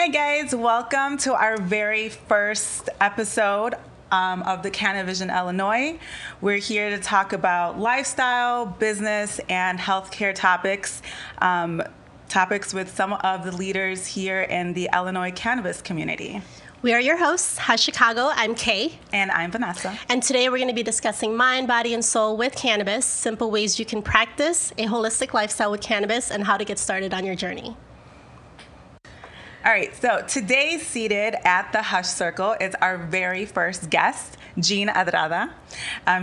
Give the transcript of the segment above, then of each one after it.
Hi guys, welcome to our very first episode of the CANiVISION Illinois. We're here to talk about lifestyle, business, and healthcare topics. Topics with some of the leaders here in the Illinois cannabis community. We are your hosts, Hush Chicago. I'm Kay. And I'm Vanessa. And today we're going to be discussing mind, body, and soul with cannabis, simple ways you can practice a holistic lifestyle with cannabis, and how to get started on your journey. All right, so today seated at the Hush Circle is our very first guest, Jean Adrada.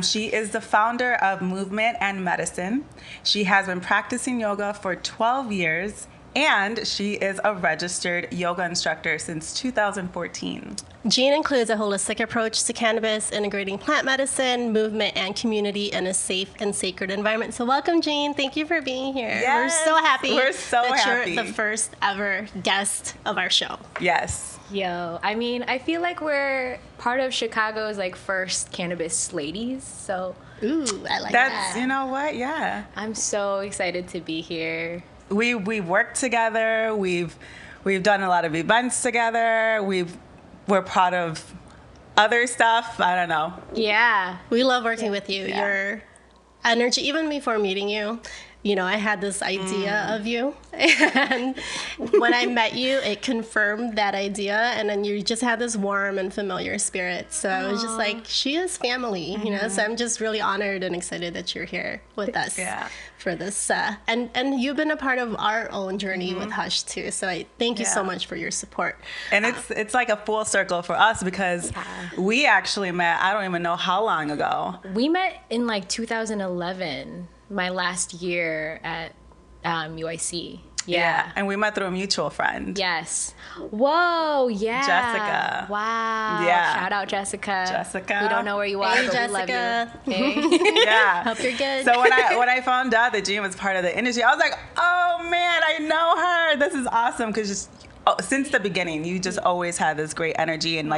She is the founder of Movement and Medicine. She has been practicing yoga for 12 years, and she is a registered yoga instructor since 2014. Jean includes a holistic approach to cannabis, integrating plant medicine, movement, and community in a safe and sacred environment. So welcome, Jean. Thank you for being here. Yes, we're so happy that you're the first ever guest of our show. Yes. Yo, I mean, I feel like we're part of Chicago's first cannabis ladies, so. Ooh, I like That's, that. you know what? Yeah. I'm so excited to be here. We work together. We've done a lot of events together. We're part of other stuff. I don't know. Yeah. We love working with you. Yeah. Your energy, even before meeting you, I had this idea of you. And when I met you, it confirmed that idea. And then you just had this warm and familiar spirit. So I was just like, she is family, So I'm just really honored and excited that you're here with us for this. And you've been a part of our own journey with Hush, too. So I thank you so much for your support. And it's like a full circle for us because we actually met, I don't even know how long ago. We met in 2011. My last year at UIC. Yeah. And we met through a mutual friend. Yes. Whoa, yeah. Jessica. Wow. Yeah. Shout out, Jessica. Jessica. We don't know where you are, Hey, but Jessica. we love you. Hey. Yeah. Hope you're good. So when I found out that Jean was part of the industry, I was like, oh man, I know her. This is awesome. Because since the beginning, you just always had this great energy. And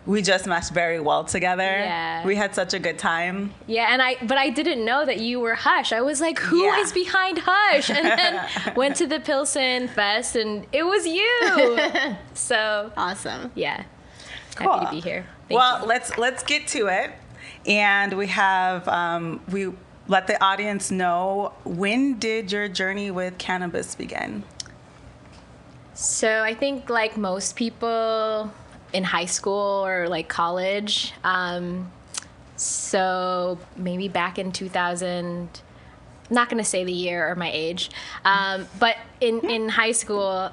we just meshed very well together. Yeah. We had such a good time. Yeah, but I didn't know that you were Hush. I was like, who is behind Hush? And then went to the Pilsen Fest, and it was you. So awesome. Yeah, Cool. happy to be here. Thank you. Let's get to it. And we have we let the audience know, when did your journey with cannabis begin? So I think like most people in high school or college. So maybe back in 2000, not going to say the year or my age, but in high school,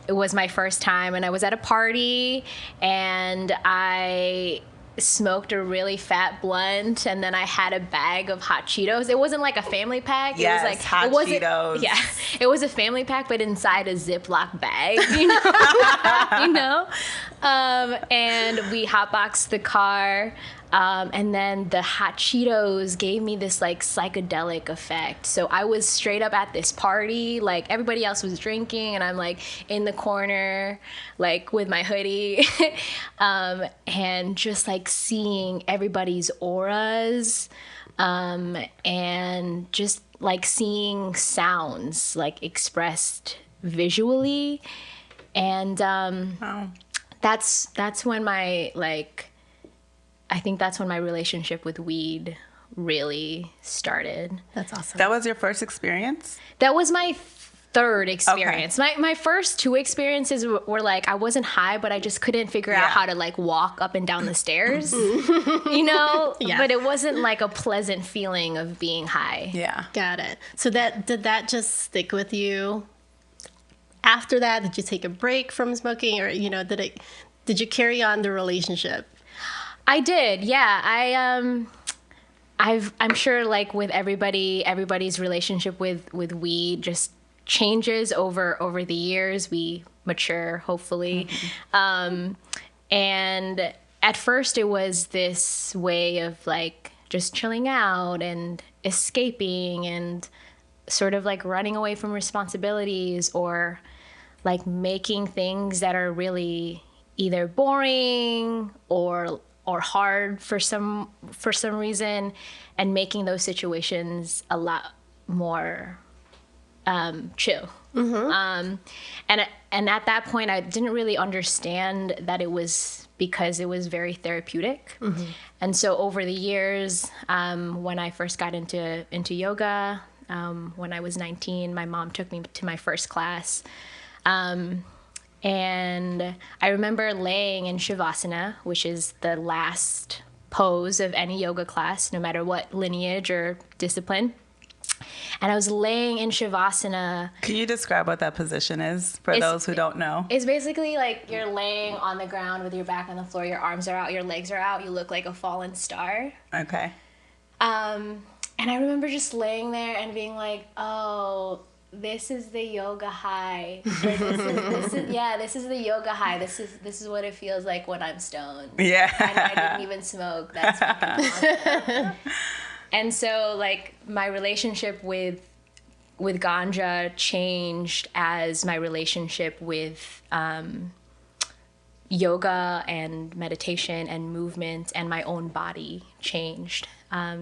it was my first time, and I was at a party, and I smoked a really fat blunt, and then I had a bag of hot Cheetos. It wasn't like a family pack. Yes, it was hot Cheetos. Yeah, it was a family pack, but inside a Ziploc bag. And we hotboxed the car. And then the hot Cheetos gave me this psychedelic effect. So I was straight up at this party, everybody else was drinking, and I'm in the corner, with my hoodie, and just seeing everybody's auras, and just seeing sounds expressed visually, and that's when my I think that's when my relationship with weed really started. That's awesome. That was your first experience? That was my third experience. Okay. My first two experiences were I wasn't high, but I just couldn't figure out how to walk up and down the stairs, Yeah. But it wasn't a pleasant feeling of being high. Yeah. Got it. So did that just stick with you? After that, did you take a break from smoking, or did you carry on the relationship? I did, yeah. I'm sure with everybody's relationship with weed just changes over the years. We mature, hopefully. Mm-hmm. And at first it was this way of just chilling out and escaping and sort of running away from responsibilities, or making things that are really either boring or hard for some reason, and making those situations a lot more chill. And at that point, I didn't really understand that it was because it was very therapeutic. And so over the years, when I first got into yoga, when I was 19, my mom took me to my first class. And I remember laying in Shavasana, which is the last pose of any yoga class, no matter what lineage or discipline. And I was laying in Shavasana. Can you describe what that position is for those who don't know? It's basically like you're laying on the ground with your back on the floor, your arms are out, your legs are out, you look like a fallen star. Okay. And I remember just laying there and being like, oh, this is the yoga high. Or this is the yoga high. This is what it feels like when I'm stoned. Yeah. And I didn't even smoke. That's fucking awesome. And so, like, my relationship with ganja changed as my relationship with yoga and meditation and movement and my own body changed.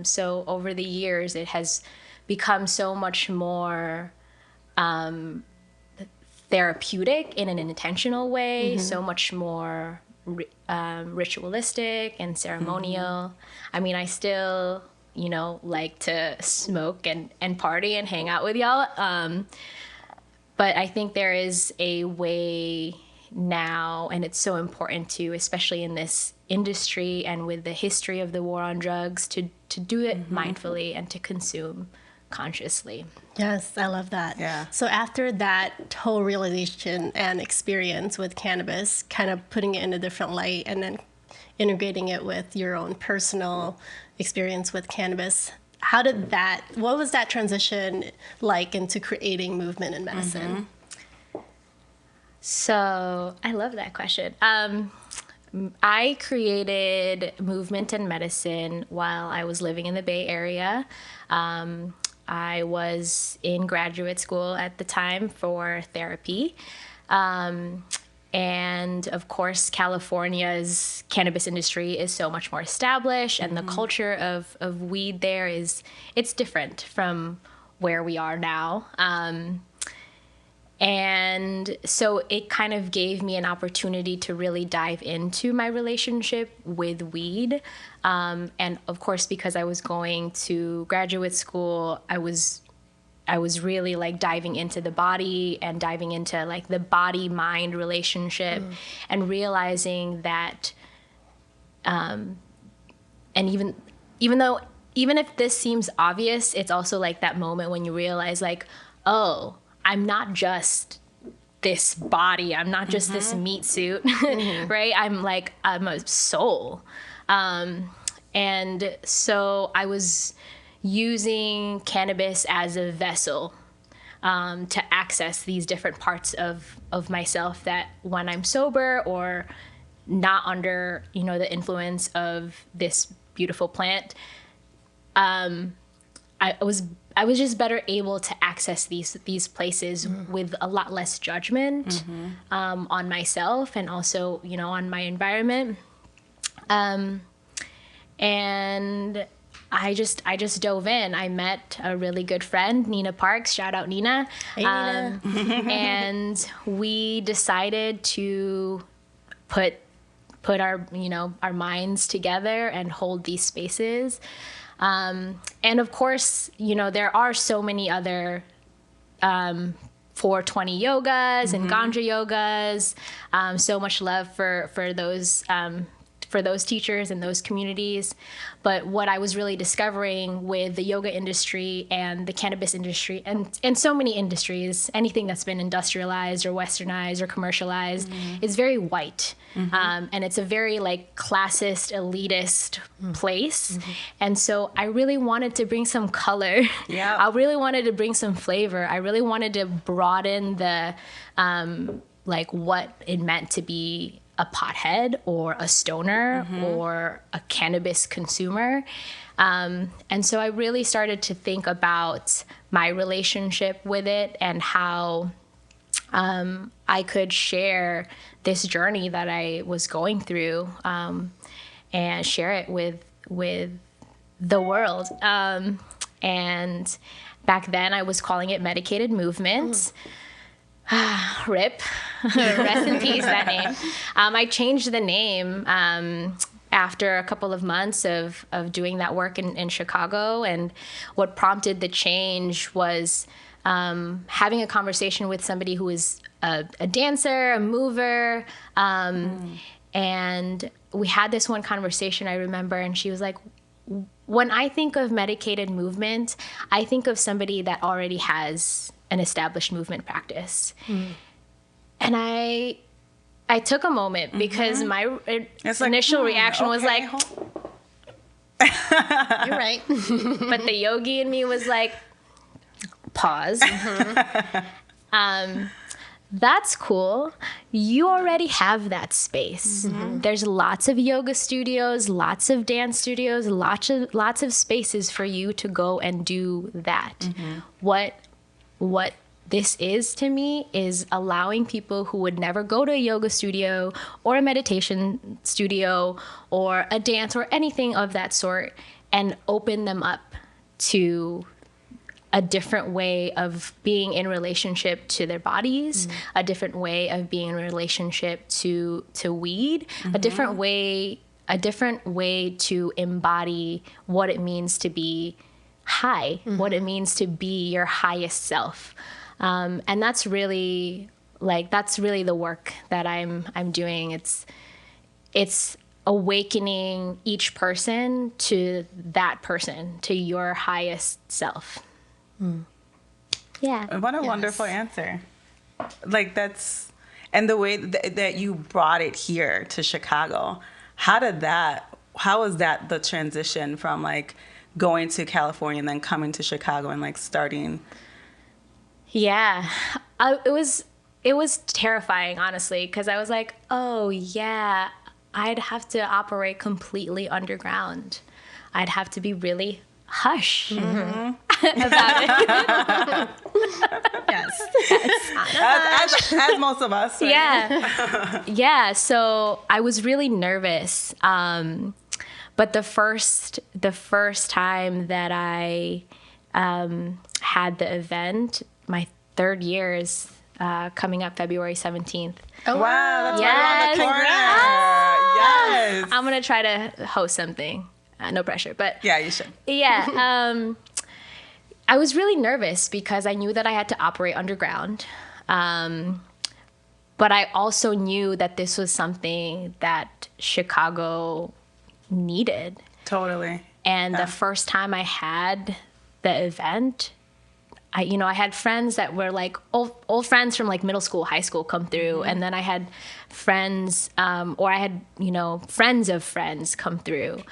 So over the years, it has become so much more therapeutic in an intentional way, so much more ritualistic and ceremonial. I mean, I still, like to smoke and party and hang out with y'all. But I think there is a way now, and it's so important to, especially in this industry and with the history of the war on drugs, to do it mindfully and to consume consciously. Yes, I love that. Yeah. So after that whole realization and experience with cannabis, kind of putting it in a different light and then integrating it with your own personal experience with cannabis, what was that transition like into creating movement and medicine? So I love that question. I created movement and medicine while I was living in the Bay Area. I was in graduate school at the time for therapy. And of course, California's cannabis industry is so much more established, and the culture of weed there it's different from where we are now. And so it kind of gave me an opportunity to really dive into my relationship with weed. And of course, because I was going to graduate school, I was really like diving into the body and diving into like the body-mind relationship and realizing that, and even if this seems obvious, it's also like that moment when you realize like, oh, I'm not just this body. I'm not just this meat suit, right? I'm a soul. And so I was using cannabis as a vessel to access these different parts of myself that when I'm sober or not under, the influence of this beautiful plant, I was just better able to access these places with a lot less judgment on myself and also, on my environment. And I just dove in. I met a really good friend, Nina Parks. Shout out Nina. Hey, Nina. And we decided to put our our minds together and hold these spaces. And of course, there are so many other 420 yogas and ganja yogas. So much love for those teachers and those communities. But what I was really discovering with the yoga industry and the cannabis industry and so many industries, anything that's been industrialized or westernized or commercialized, is very white. And it's a very like classist, elitist place. And so I really wanted to bring some color. Yeah. I really wanted to bring some flavor. I really wanted to broaden the like what it meant to be a pothead or a stoner or a cannabis consumer. And so I really started to think about my relationship with it and how I could share this journey that I was going through and share it with the world. And Back then, I was calling it medicated movement. RIP. Rest in peace, that name. I changed the name after a couple of months of doing that work in Chicago. And what prompted the change was having a conversation with somebody who is a dancer, a mover. And we had this one conversation, I remember, and she was like, when I think of medicated movement, I think of somebody that already has an established movement practice. And I took a moment because my initial reaction was like, You're right. but the yogi in me was like, pause. That's cool. You already have that space. There's lots of yoga studios, lots of dance studios, lots of spaces for you to go and do that. What this is to me is allowing people who would never go to a yoga studio or a meditation studio or a dance or anything of that sort and open them up to a different way of being in relationship to their bodies, a different way of being in relationship to weed, a different way to embody what it means to be high, what it means to be your highest self. And that's really the work that I'm doing. It's awakening each person to that person, to your highest self. Yeah. What a wonderful answer. Like and the way that you brought it here to Chicago, how was that the transition from like going to California and then coming to Chicago and like starting? Yeah, it was terrifying, honestly, because I was like, oh yeah, I'd have to operate completely underground. I'd have to be really hush about it. Yes. As most of us. Right? Yeah. Yeah. So I was really nervous. But the first time that I had the event, my third year is coming up February 17th. Oh, wow. That's Yes. right around the corner. Yes. I'm going to try to host something. No pressure, but Yeah, you should. yeah. I was really nervous because I knew that I had to operate underground. But I also knew that this was something that Chicago needed. Totally. And the first time I had the event, I had friends that were like old friends from like middle school, high school come through. And then I had friends, or I had, friends of friends come through.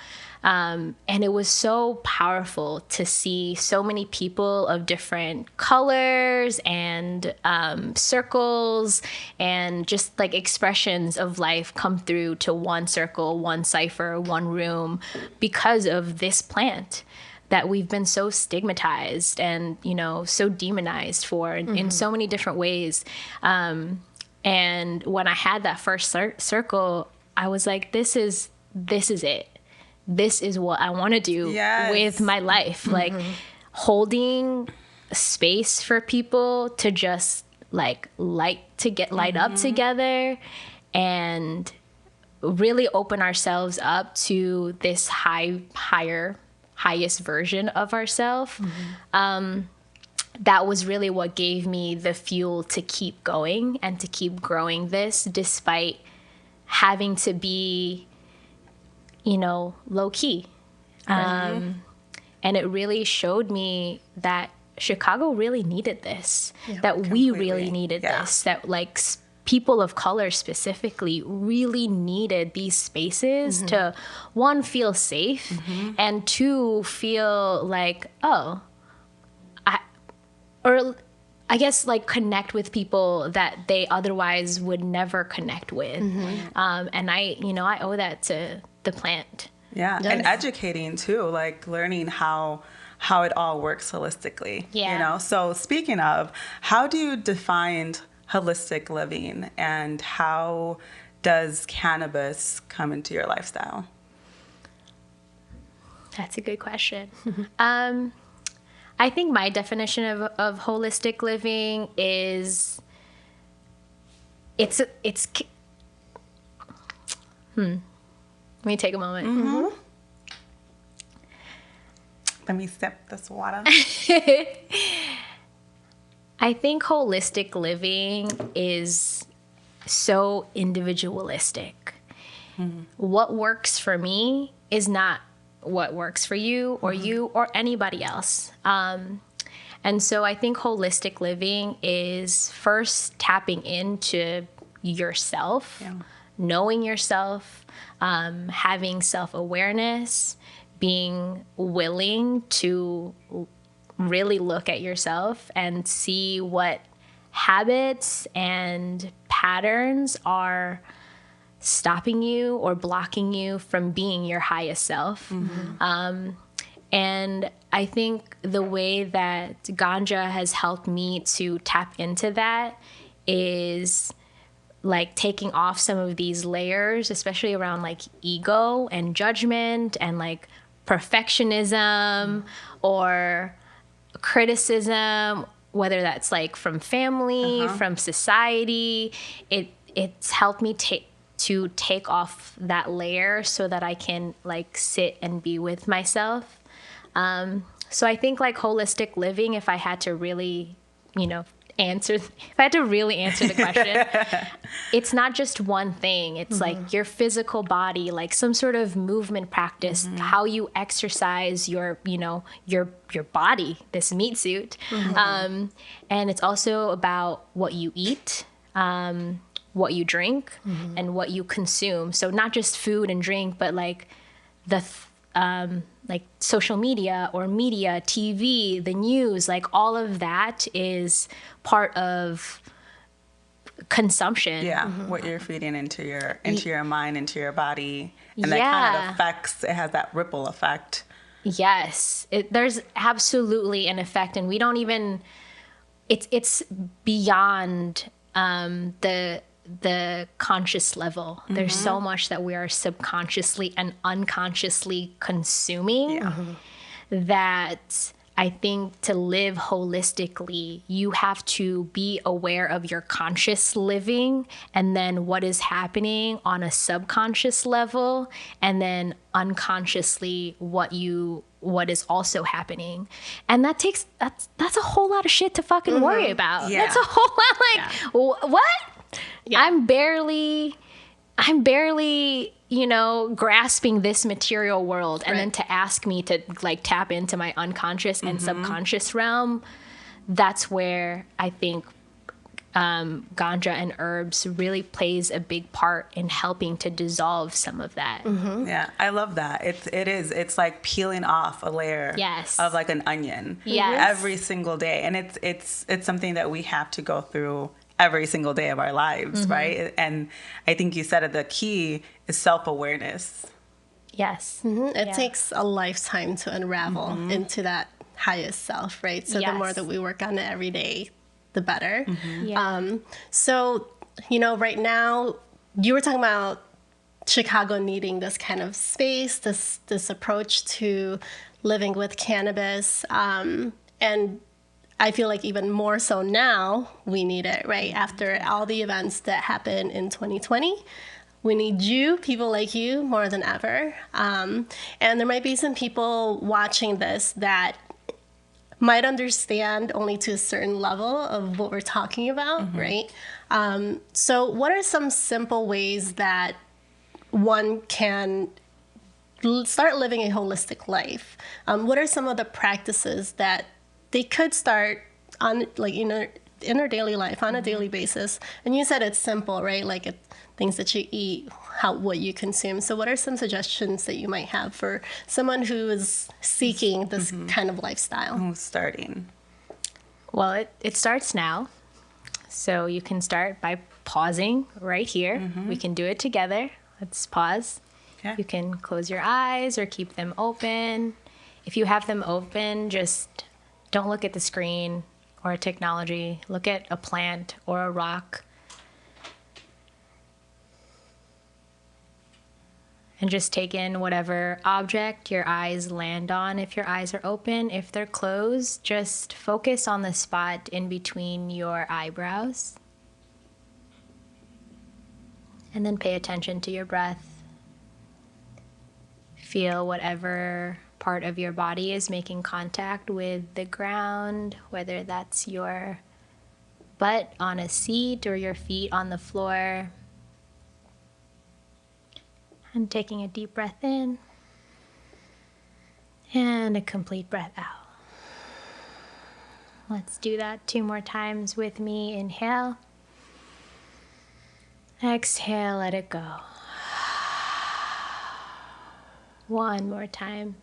And it was so powerful to see so many people of different colors and circles and just like expressions of life come through to one circle, one cipher, one room because of this plant that we've been so stigmatized and, so demonized for in so many different ways. And when I had that first circle, I was like, this is it. This is what I want to do with my life. Like holding space for people to just like light up together and really open ourselves up to this highest version of ourselves. That was really what gave me the fuel to keep going and to keep growing this despite having to be low key. And it really showed me that Chicago really needed this, that we really needed this, that like people of color specifically really needed these spaces to, one, feel safe, and two, feel like, I guess like connect with people that they otherwise would never connect with. And I owe that to the plant. Yeah, Yes. and educating too, like learning how it all works holistically. Yeah. So speaking of, how do you define holistic living and how does cannabis come into your lifestyle? That's a good question. I think my definition of holistic living is let me take a moment. Mm-hmm. Let me sip this water. I think holistic living is so individualistic. What works for me is not what works for you or you or anybody else. And so I think holistic living is first tapping into yourself, knowing yourself, having self-awareness, being willing to really look at yourself and see what habits and patterns are stopping you or blocking you from being your highest self. And I think the way that ganja has helped me to tap into that is like taking off some of these layers, especially around like ego and judgment and like perfectionism or criticism, whether that's like from family, from society. It's helped me to take off that layer so that I can like sit and be with myself. So I think like holistic living, if I had to really, answer the question, it's not just one thing. It's like your physical body, like some sort of movement practice, how you exercise your body, this meat suit. And it's also about what you eat, what you drink, and what you consume. So not just food and drink, but like like social media or media, TV, the news, like all of that is part of consumption. Yeah, what you're feeding into your mind, into your body, and that kind of affects. It has that ripple effect. Yes, there's absolutely an effect, and we don't even. It's beyond the conscious level. There's so much that we are subconsciously and unconsciously consuming that I think to live holistically, you have to be aware of your conscious living and then what is happening on a subconscious level, and then unconsciously what is also happening. And that's a whole lot of shit to fucking worry about. Yeah. That's a whole lot what? Yeah. I'm barely, grasping this material world. And then to ask me to like tap into my unconscious and subconscious realm, that's where I think ganja and herbs really plays a big part in helping to dissolve some of that. Yeah, I love that. It's like peeling off a layer of like an onion every single day. And it's something that we have to go through every single day of our lives, right? And I think you said the key is self-awareness. Yes. It takes a lifetime to unravel into that highest self, right? So the more that we work on it every day, the better. So, right now, you were talking about Chicago needing this kind of space, this approach to living with cannabis. And I feel like even more so now, we need it, right? After all the events that happened in 2020, we need you, people like you, more than ever. And there might be some people watching this that might understand only to a certain level of what we're talking about, right? So what are some simple ways that one can start living a holistic life? What are some of the practices that they could start on, like, in their daily life on a daily basis? And you said it's simple, right? Like things that you eat, what you consume. So what are some suggestions that you might have for someone who is seeking this kind of lifestyle? Who's starting? Well, it starts now. So you can start by pausing right here. We can do it together. Let's pause. Okay. You can close your eyes or keep them open. If you have them open, just don't look at the screen or technology. Look at a plant or a rock. and just take in whatever object your eyes land on. If your eyes are open, if they're closed, just focus on the spot in between your eyebrows. And then pay attention to your breath. Feel whatever part of your body is making contact with the ground, whether that's your butt on a seat or your feet on the floor. And taking a deep breath in and a complete breath out. Let's do that 2 more times with me. Inhale. Exhale, let it go. 1 more time.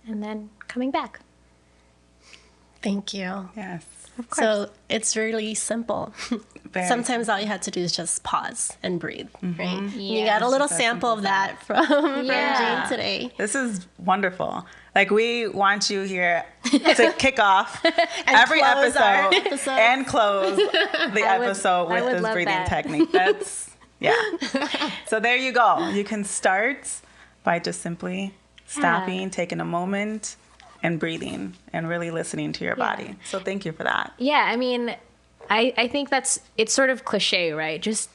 And then coming back. Thank you. Yes. Of course. So it's really simple. Very Sometimes all you have to do is just pause and breathe, right? You Yeah. got a little It's that sample simple of that from Yeah. Jane today. This is wonderful. Like, we want you here to kick off every close our episode episodes. and close the I would- episode I with would this love breathing that. technique. That's, yeah. So there you go. You can start by just simply stopping, taking a moment, and breathing, and really listening to your body. So thank you for that. Yeah, I mean, I think it's sort of cliche, right? Just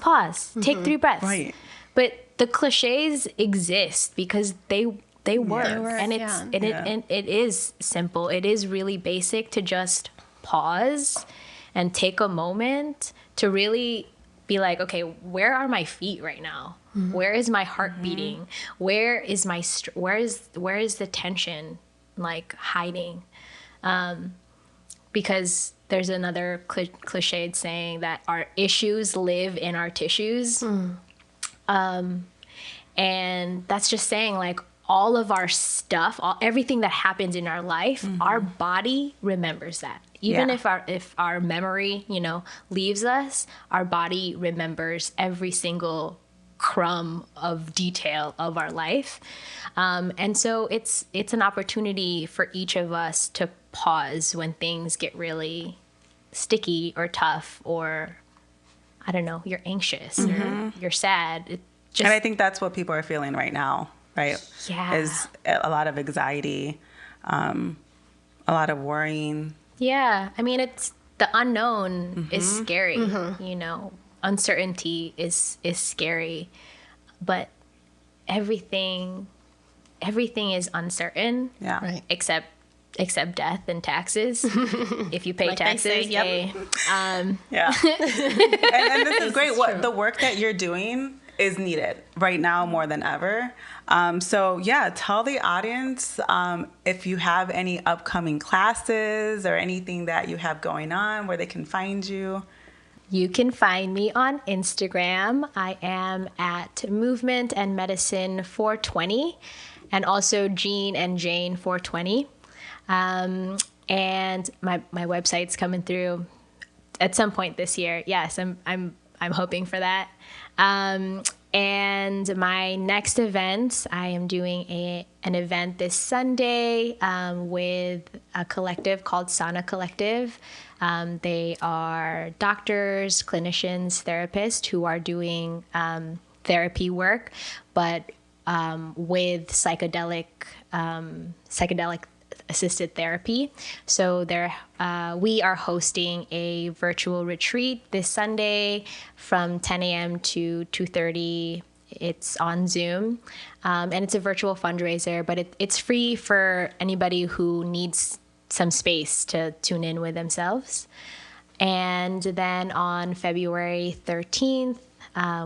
pause, take 3 breaths. Right. But the cliches exist because they work, They work, and yeah. and it is simple. It is really basic to just pause and take a moment to really be like, okay, where are my feet right now? Where is my heart beating? Where is my where is the tension like hiding? Because there's another cliched saying that our issues live in our tissues. And that's just saying like all of our stuff, everything that happens in our life, our body remembers that. Even Yeah. if our memory, leaves us, our body remembers every single crumb of detail of our life. And so it's an opportunity for each of us to pause when things get really sticky or tough, or I don't know, you're anxious or you're sad. And I think that's what people are feeling right now, right? Yeah. Is a lot of anxiety, a lot of worrying. Yeah, I mean, it's the unknown is scary. Uncertainty is scary, but everything is uncertain. Yeah. Right. Except death and taxes. If you pay Like they say, taxes, yep. Yeah. and this is great. The work that you're doing is needed right now more than ever. So yeah, tell the audience if you have any upcoming classes or anything that you have going on, where they can find you. You can find me on Instagram. I am at Movement and Medicine 420, and also Jean and Jane 420. And my website's coming through at some point this year. Yes, I'm hoping for that. And my next event, I am doing an event this Sunday with a collective called Sana Collective. They are doctors, clinicians, therapists who are doing therapy work, but with psychedelic assisted therapy. So we are hosting a virtual retreat this Sunday from 10 a.m. to 2:30. It's on Zoom, and it's a virtual fundraiser, but it's free for anybody who needs some space to tune in with themselves. And then on February 13th,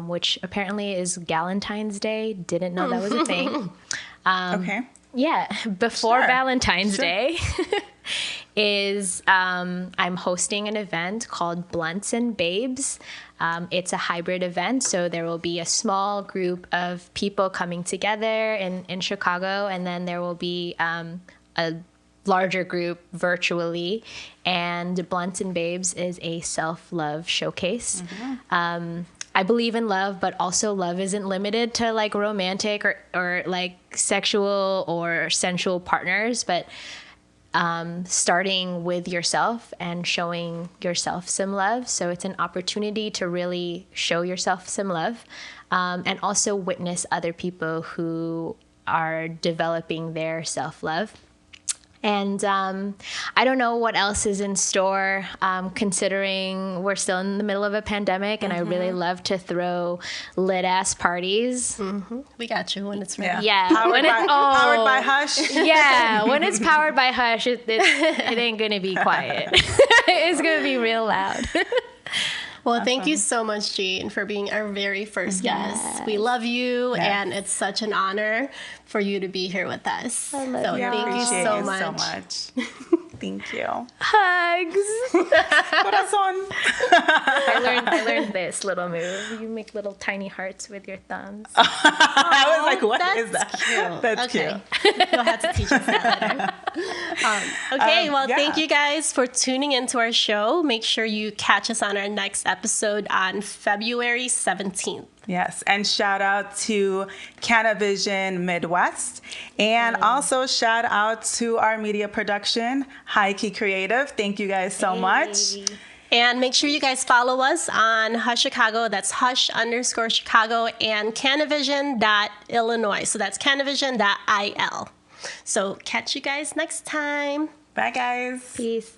which apparently is Galentine's Day, didn't know that was a thing. Okay. Yeah, before Sure. Valentine's Day is I'm hosting an event called Blunts and Babes. It's a hybrid event, so there will be a small group of people coming together in Chicago, and then there will be a larger group virtually. And Blunts and Babes is a self-love showcase. I believe in love, but also love isn't limited to like romantic or like sexual or sensual partners, but starting with yourself and showing yourself some love. So it's an opportunity to really show yourself some love, and also witness other people who are developing their self-love. And I don't know what else is in store, considering we're still in the middle of a pandemic, and I really love to throw lit-ass parties. We got you when it's ready. Yeah. Powered by Hush. Yeah, when it's powered by Hush, it ain't going to be quiet. It's going to be real loud. Well, thank you so much, Jean, for being our very first guest. We love you, and it's such an honor for you to be here with us. So thank you so much. Thank you. Hugs. Corazón. I learned this little move. You make little tiny hearts with your thumbs. I was like, what is that? Cute. That's okay. cute. You'll have to teach us that later. Thank you guys for tuning into our show. Make sure you catch us on our next episode on February 17th. Yes, and shout out to CANiVISION Midwest, and also shout out to our media production, High Key Creative. Thank you guys so much. And make sure you guys follow us on Hush Chicago. That's Hush_Chicago, and CANiVISION.Illinois. So that's CANiVISION.il. So catch you guys next time. Bye, guys. Peace.